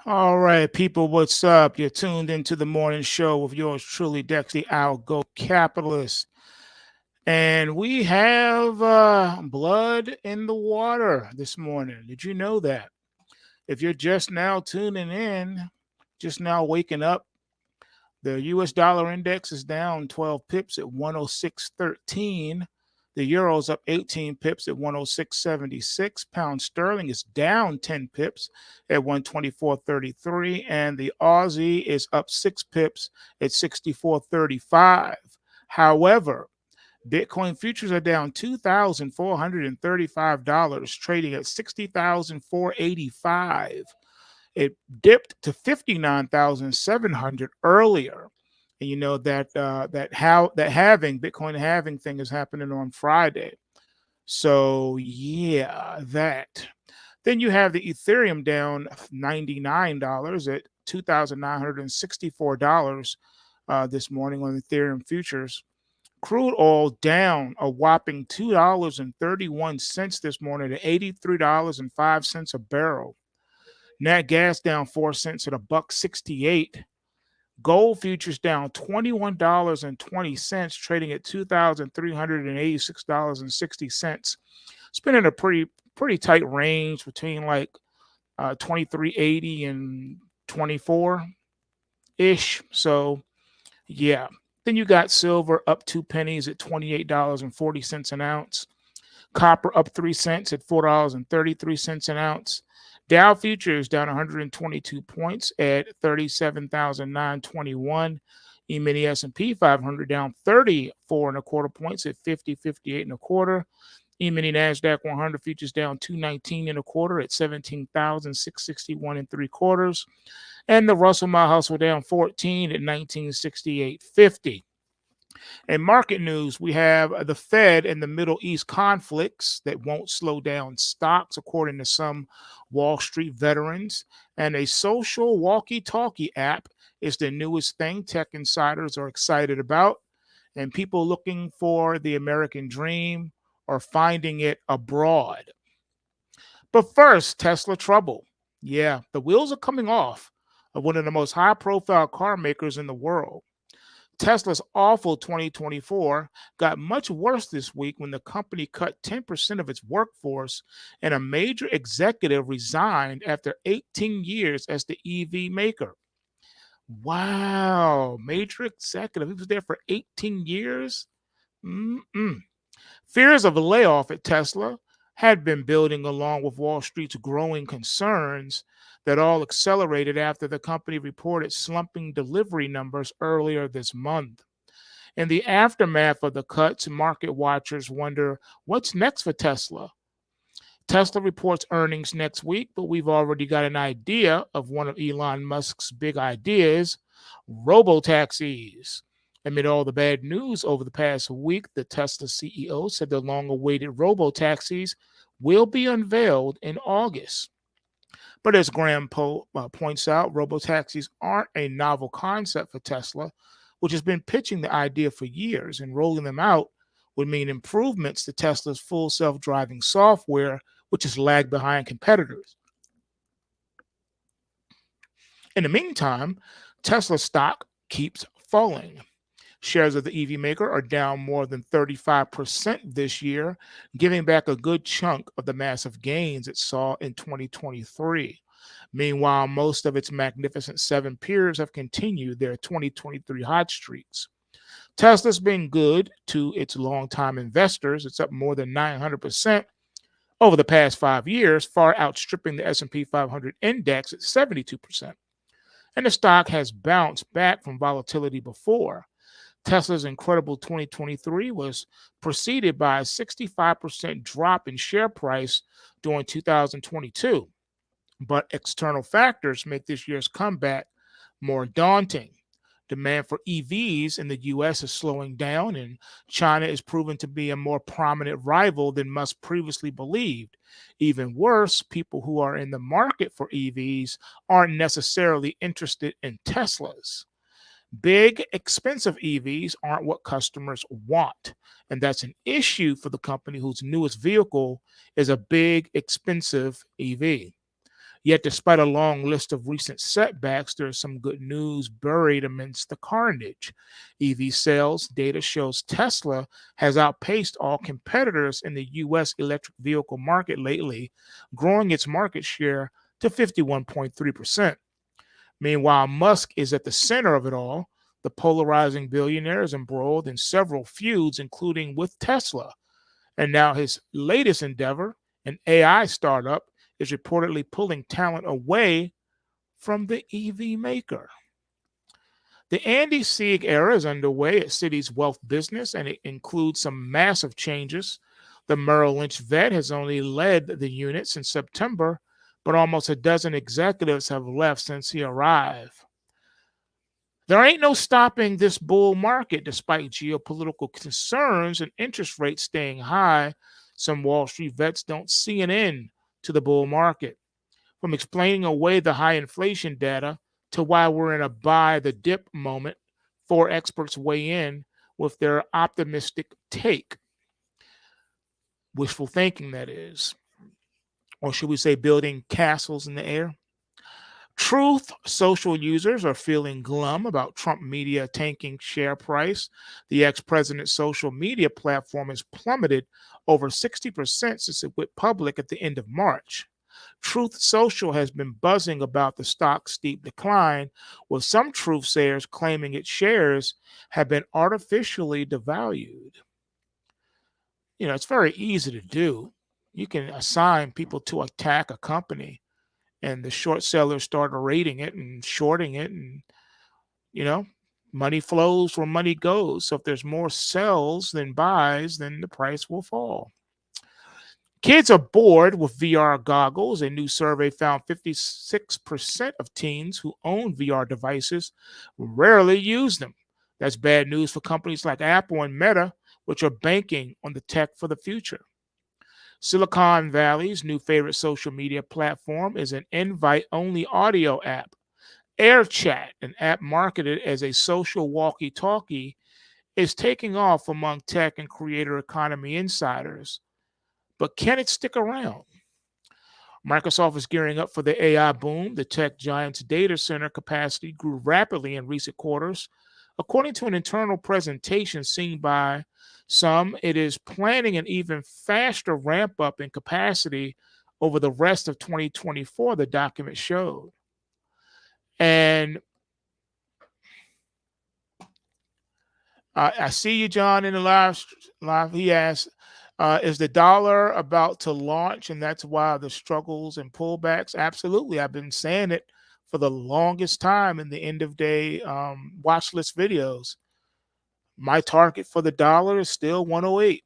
All right, people, what's up? You're tuned into the morning show with yours truly, Dex the Algo Capitalist. And we have blood in the water this morning. Did you know that? If you're just now tuning in, just now waking up, the US dollar index is down 12 pips at 106.13. The euro's up 18 pips at 106.76. Pound sterling is down 10 pips at 124.33. And the Aussie is up 6 pips at 64.35. However, Bitcoin futures are down $2,435, trading at 60,485. It dipped to 59,700 earlier. And you know that having Bitcoin halving thing is happening on Friday. So yeah, that. Then you have the Ethereum down $99 at $2,964 this morning on Ethereum futures. Crude oil down a whopping $2.31 this morning to $83.05 a barrel. Nat gas down 4 cents at a buck 68. Gold futures down $21.20, trading at $2,386.60. It's been in a pretty tight range between like 23.80 and 24 ish. So yeah. Then you got silver up 2 pennies at $28.40 an ounce. Copper up 3 cents at $4.33 an ounce. Dow futures down 122 points at 37,921. E-mini S&P 500 down 34 and a quarter points at 50.58 and a quarter. E-mini Nasdaq 100 futures down 219 and a quarter at 17,661 and three quarters. And the Russell Mile Hustle down 14 at 1968.50. In market news, we have the Fed and the Middle East conflicts that won't slow down stocks, according to some Wall Street veterans. And a social walkie-talkie app is the newest thing tech insiders are excited about. And people looking for the American dream are finding it abroad. But first, Tesla trouble. Yeah, the wheels are coming off of one of the most high-profile car makers in the world. Tesla's awful 2024 got much worse this week when the company cut 10% of its workforce and a major executive resigned after 18 years as the EV maker. Wow, major executive. He was there for 18 years? Mm-mm. Fears of a layoff at Tesla had been building along with Wall Street's growing concerns that all accelerated after the company reported slumping delivery numbers earlier this month. In the aftermath of the cuts, market watchers wonder what's next for Tesla. Tesla reports earnings next week, but we've already got an idea of one of Elon Musk's big ideas: robo-taxis. Amid all the bad news over the past week, the Tesla CEO said the long-awaited robo-taxis will be unveiled in August. But as Graham points out, robo-taxis aren't a novel concept for Tesla, which has been pitching the idea for years, and rolling them out would mean improvements to Tesla's full self-driving software, which has lagged behind competitors. In the meantime, Tesla stock keeps falling. Shares of the EV maker are down more than 35% this year, giving back a good chunk of the massive gains it saw in 2023. Meanwhile, most of its Magnificent Seven peers have continued their 2023 hot streaks. Tesla's been good to its longtime investors. It's up more than 900% over the past 5 years, far outstripping the S&P 500 index at 72%. And the stock has bounced back from volatility before. Tesla's incredible 2023 was preceded by a 65% drop in share price during 2022. But external factors make this year's comeback more daunting. Demand for EVs in the US is slowing down, and China is proven to be a more prominent rival than Musk previously believed. Even worse, people who are in the market for EVs aren't necessarily interested in Teslas. Big, expensive EVs aren't what customers want, and that's an issue for the company whose newest vehicle is a big, expensive EV. Yet, despite a long list of recent setbacks, there's some good news buried amidst the carnage. EV sales data shows Tesla has outpaced all competitors in the U.S. electric vehicle market lately, growing its market share to 51.3%. Meanwhile, Musk is at the center of it all. The polarizing billionaire is embroiled in several feuds, including with Tesla. And now his latest endeavor, an AI startup, is reportedly pulling talent away from the EV maker. The Andy Sieg era is underway at Citi's wealth business, and it includes some massive changes. The Merrill Lynch vet has only led the unit since September, but almost a dozen executives have left since he arrived. There ain't no stopping this bull market despite geopolitical concerns and interest rates staying high. Some Wall Street vets don't see an end to the bull market. From explaining away the high inflation data to why we're in a buy the dip moment, four experts weigh in with their optimistic take. Wishful thinking, that is. Or should we say building castles in the air? Truth Social users are feeling glum about Trump media tanking share price. The ex president's social media platform has plummeted over 60% since it went public at the end of March. Truth Social has been buzzing about the stock's steep decline, with some truthsayers claiming its shares have been artificially devalued. It's very easy to do. You can assign people to attack a company, and the short sellers started rating it and shorting it, and you know money flows where money goes. So if there's more sells than buys, then the price will fall. Kids are bored with VR goggles. A new survey found 56% of teens who own VR devices rarely use them. That's bad news for companies like Apple and Meta, which are banking on the tech for the future. Silicon Valley's new favorite social media platform is an invite-only audio app. AirChat, an app marketed as a social walkie-talkie, is taking off among tech and creator economy insiders. But can it stick around? Microsoft is gearing up for the AI boom. The tech giant's data center capacity grew rapidly in recent quarters. According to an internal presentation seen by some, it is planning an even faster ramp up in capacity over the rest of 2024, the document showed. And I see you, John, in the live. He asked, is the dollar about to launch, and that's why the struggles and pullbacks? Absolutely. I've been saying it for the longest time in the end of day watch list videos. My target for the dollar is still 108.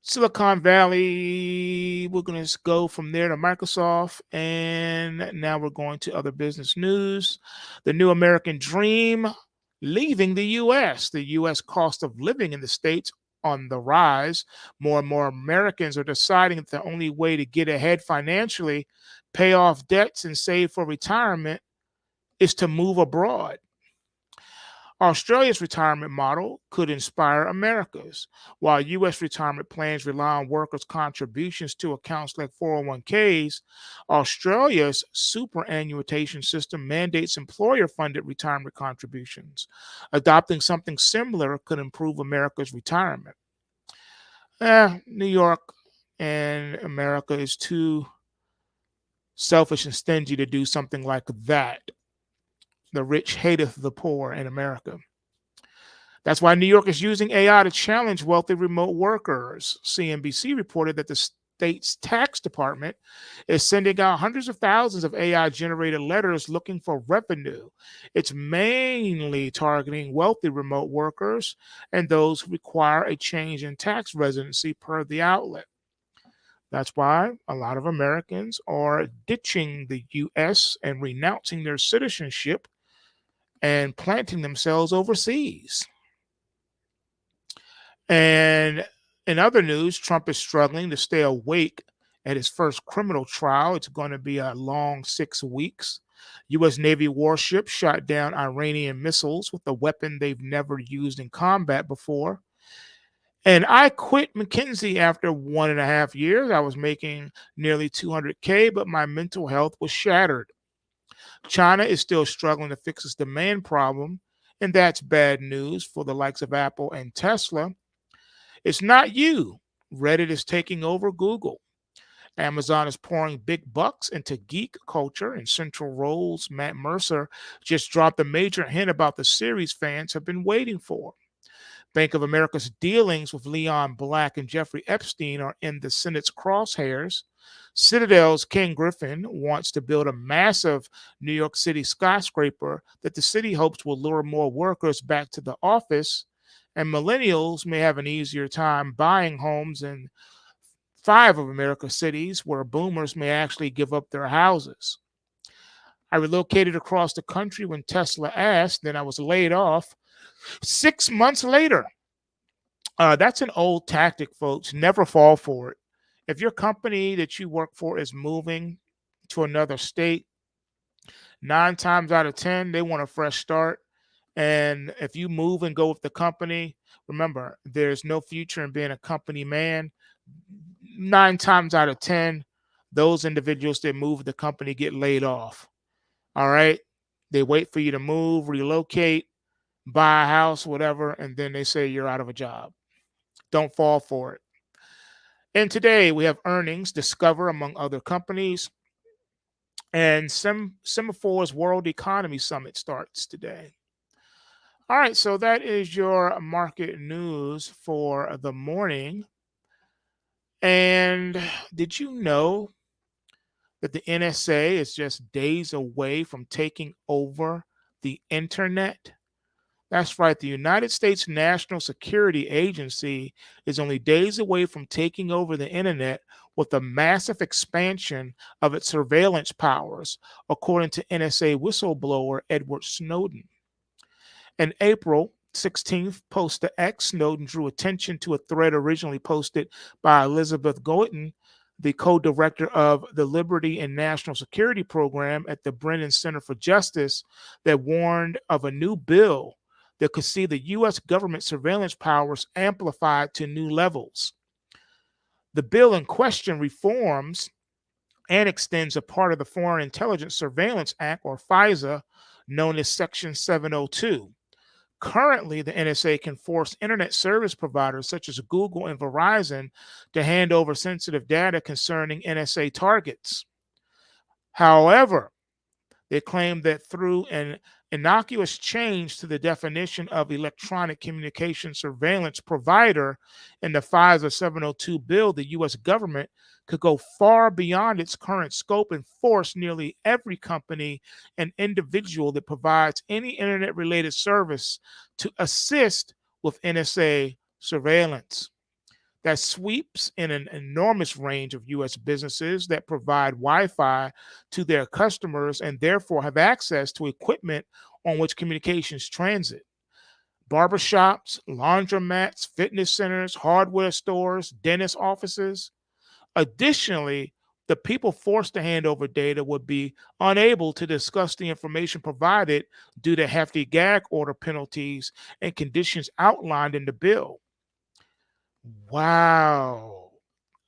Silicon Valley, we're going to go from there to Microsoft, and now we're going to other business news. The new American dream leaving the U.S. The U.S. cost of living in the States on the rise. More and more Americans are deciding that the only way to get ahead financially, pay off debts, and save for retirement is to move abroad. Australia's retirement model could inspire America's. While U.S. retirement plans rely on workers' contributions to accounts like 401ks, Australia's superannuation system mandates employer funded retirement contributions. Adopting something similar could improve America's retirement. New York and America is too selfish and stingy to do something like that. The rich hateth the poor in America. That's why New York is using AI to challenge wealthy remote workers. CNBC reported that the state's tax department is sending out hundreds of thousands of AI-generated letters looking for revenue. It's mainly targeting wealthy remote workers and those who require a change in tax residency per the outlet. That's why a lot of Americans are ditching the U.S. and renouncing their citizenship and planting themselves overseas. And in other news, Trump is struggling to stay awake at his first criminal trial. It's going to be a long 6 weeks. U.S. Navy warships shot down Iranian missiles with a weapon they've never used in combat before. And I quit McKinsey after 1.5 years. I was making nearly 200K, but my mental health was shattered. China is still struggling to fix its demand problem, and that's bad news for the likes of Apple and Tesla. It's not you. Reddit is taking over Google. Amazon is pouring big bucks into geek culture, and Central Roll's Matt Mercer just dropped a major hint about the series fans have been waiting for. Bank of America's dealings with Leon Black and Jeffrey Epstein are in the Senate's crosshairs. Citadel's Ken Griffin wants to build a massive New York City skyscraper that the city hopes will lure more workers back to the office. And millennials may have an easier time buying homes in five of America's cities where boomers may actually give up their houses. I relocated across the country when Tesla asked, then I was laid off 6 months later. That's an old tactic, folks. Never fall for it. If your company that you work for is moving to another state, 9 times out of 10, they want a fresh start. And if you move and go with the company, remember, there's no future in being a company man. 9 times out of 10, those individuals that move the company get laid off. All right. They wait for you to move, relocate, buy a house, whatever, and then they say you're out of a job. Don't fall for it. And today we have earnings, Discover, among other companies, and Semaphor's World Economy Summit starts today. All right, so that is your market news for the morning. And did you know that the NSA is just days away from taking over the internet? That's right. The United States National Security Agency is only days away from taking over the internet with a massive expansion of its surveillance powers, according to NSA whistleblower Edward Snowden. In April 16th, post to X, Snowden drew attention to a thread originally posted by Elizabeth Goiten, the co-director of the Liberty and National Security Program at the Brennan Center for Justice, that warned of a new bill that could see the U.S. government surveillance powers amplified to new levels. The bill in question reforms and extends a part of the Foreign Intelligence Surveillance Act, or FISA, known as Section 702. Currently, the NSA can force internet service providers such as Google and Verizon to hand over sensitive data concerning NSA targets. However, they claim that through an innocuous change to the definition of electronic communication surveillance provider in the FISA 702 bill, the U.S. government could go far beyond its current scope and force nearly every company and individual that provides any internet related service to assist with NSA surveillance. That sweeps in an enormous range of U.S. businesses that provide Wi Fi to their customers and therefore have access to equipment on which communications transit. Barbershops, laundromats, fitness centers, hardware stores, dentist offices. Additionally, the people forced to hand over data would be unable to discuss the information provided due to hefty gag order penalties and conditions outlined in the bill. Wow.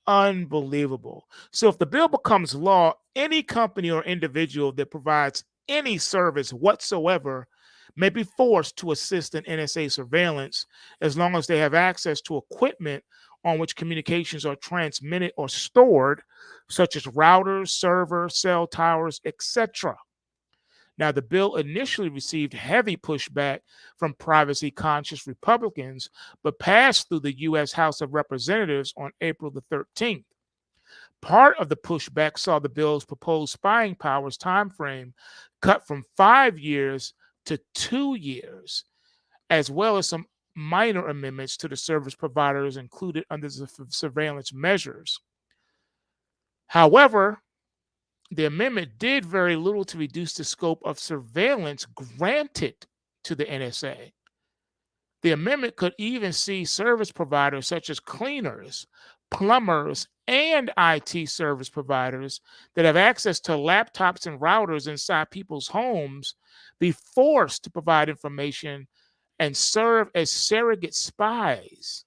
Unbelievable. So, if the bill becomes law, any company or individual that provides any service whatsoever may be forced to assist in NSA surveillance as long as they have access to equipment on which communications are transmitted or stored, such as routers, servers, cell towers, etc. Now, the bill initially received heavy pushback from privacy conscious Republicans, but passed through the U.S. House of Representatives on April the 13th. Part of the pushback saw the bill's proposed spying powers timeframe cut from 5 years to 2 years, as well as some minor amendments to the service providers included under the surveillance measures. However, the amendment did very little to reduce the scope of surveillance granted to the NSA. The amendment could even see service providers such as cleaners, plumbers, and IT service providers that have access to laptops and routers inside people's homes be forced to provide information and serve as surrogate spies.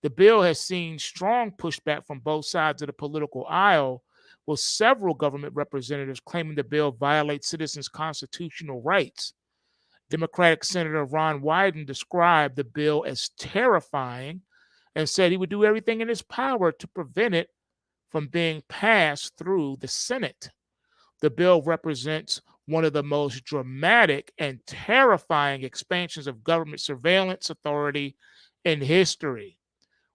The bill has seen strong pushback from both sides of the political aisle, with several government representatives claiming the bill violates citizens' constitutional rights. Democratic Senator Ron Wyden described the bill as terrifying and said he would do everything in his power to prevent it from being passed through the Senate. The bill represents one of the most dramatic and terrifying expansions of government surveillance authority in history.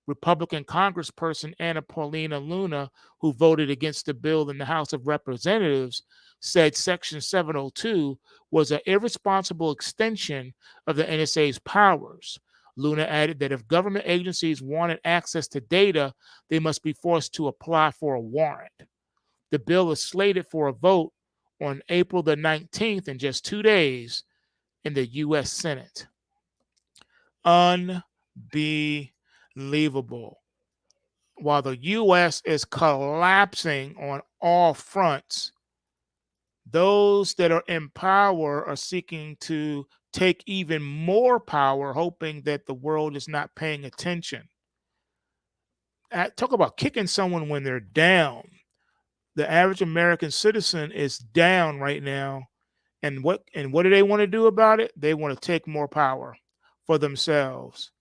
Republican Congressperson Anna Paulina Luna, who voted against the bill in the House of Representatives, said Section 702 was an irresponsible extension of the NSA's powers. Luna added that if government agencies wanted access to data, they must be forced to apply for a warrant. The bill is slated for a vote on April the 19th, in just 2 days, in the U.S. Senate. Unbelievable. While the U.S. is collapsing on all fronts, those that are in power are seeking to take even more power, hoping that the world is not paying attention. Talk about kicking someone when they're down. The average American citizen is down right now. And what do they want to do about it? They want to take more power for themselves.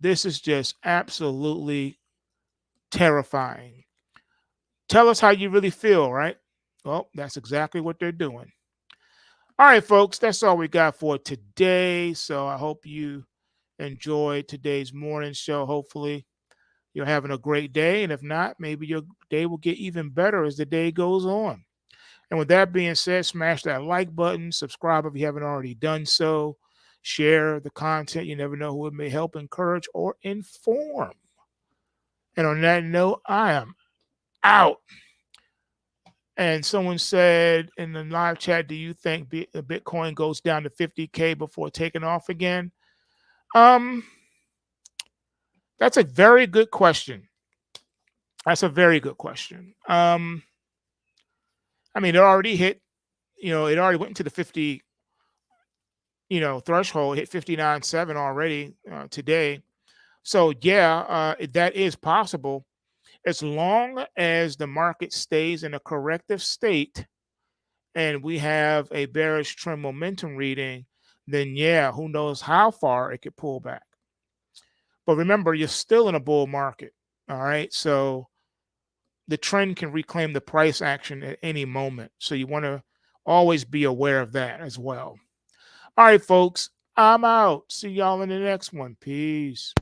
This is just absolutely terrifying. Tell us how you really feel, right? Well, that's exactly what they're doing. All right, folks, that's all we got for today. So I hope you enjoyed today's morning show. Hopefully, you're having a great day. And if not, maybe your day will get even better as the day goes on. And with that being said, smash that like button, subscribe if you haven't already done so, share the content. You never know who it may help, encourage, or inform. And on that note, I am out. And someone said in the live chat, do you think Bitcoin goes down to 50K before taking off again? That's a very good question. That's a very good question. I mean, it already hit, it already went into the 50, threshold, hit 59.7 already today. So yeah, that is possible. As long as the market stays in a corrective state and we have a bearish trend momentum reading, then yeah, who knows how far it could pull back. But remember, you're still in a bull market. All right. So the trend can reclaim the price action at any moment. So you want to always be aware of that as well. All right, folks, I'm out. See y'all in the next one. Peace.